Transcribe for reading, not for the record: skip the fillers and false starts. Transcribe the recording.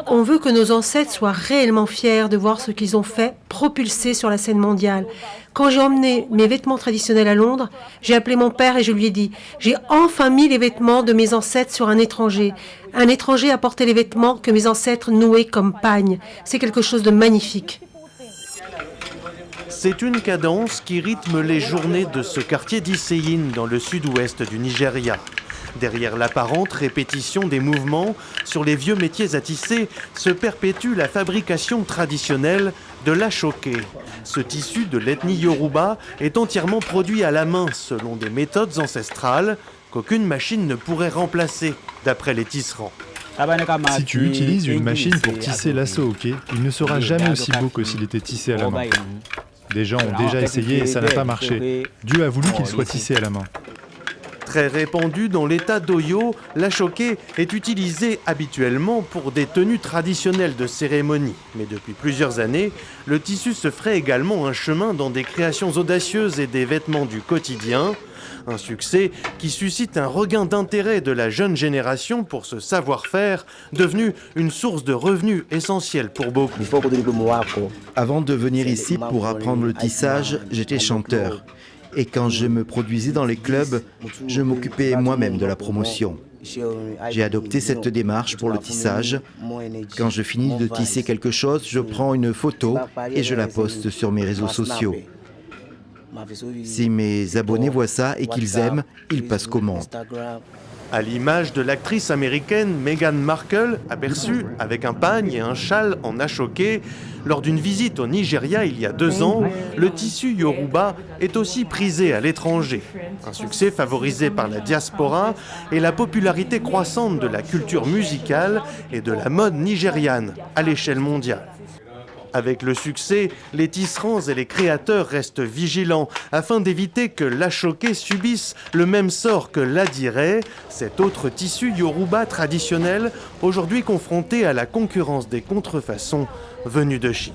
On veut que nos ancêtres soient réellement fiers de voir ce qu'ils ont fait propulser sur la scène mondiale. Quand j'ai emmené mes vêtements traditionnels à Londres, j'ai appelé mon père et je lui ai dit « J'ai enfin mis les vêtements de mes ancêtres sur un étranger. Un étranger a porté les vêtements que mes ancêtres nouaient comme pagne. C'est quelque chose de magnifique. » C'est une cadence qui rythme les journées de ce quartier d'Iseyin dans le sud-ouest du Nigeria. Derrière l'apparente répétition des mouvements, sur les vieux métiers à tisser, se perpétue la fabrication traditionnelle de l'ashoke. Ce tissu de l'ethnie Yoruba est entièrement produit à la main selon des méthodes ancestrales qu'aucune machine ne pourrait remplacer, d'après les tisserands. Si tu utilises une machine pour tisser l'ashoke, il ne sera jamais aussi beau que s'il était tissé à la main. Des gens ont déjà essayé et ça n'a pas marché. Dieu a voulu qu'il soit tissé à la main. Très répandu dans l'état d'Oyo, l'ashoke est utilisé habituellement pour des tenues traditionnelles de cérémonie. Mais depuis plusieurs années, le tissu se ferait également un chemin dans des créations audacieuses et des vêtements du quotidien. Un succès qui suscite un regain d'intérêt de la jeune génération pour ce savoir-faire, devenu une source de revenus essentielle pour beaucoup. Avant de venir ici pour apprendre le tissage, j'étais chanteur. Et quand je me produisais dans les clubs, je m'occupais moi-même de la promotion. J'ai adopté cette démarche pour le tissage. Quand je finis de tisser quelque chose, je prends une photo et je la poste sur mes réseaux sociaux. Si mes abonnés voient ça et qu'ils aiment, ils passent commande. À l'image de l'actrice américaine Meghan Markle, aperçue avec un pagne et un châle en ashoke, lors d'une visite au Nigeria il y a 2 ans, le tissu Yoruba est aussi prisé à l'étranger. Un succès favorisé par la diaspora et la popularité croissante de la culture musicale et de la mode nigériane à l'échelle mondiale. Avec le succès, les tisserands et les créateurs restent vigilants afin d'éviter que l'ashoke subisse le même sort que l'adire, cet autre tissu yoruba traditionnel, aujourd'hui confronté à la concurrence des contrefaçons venues de Chine.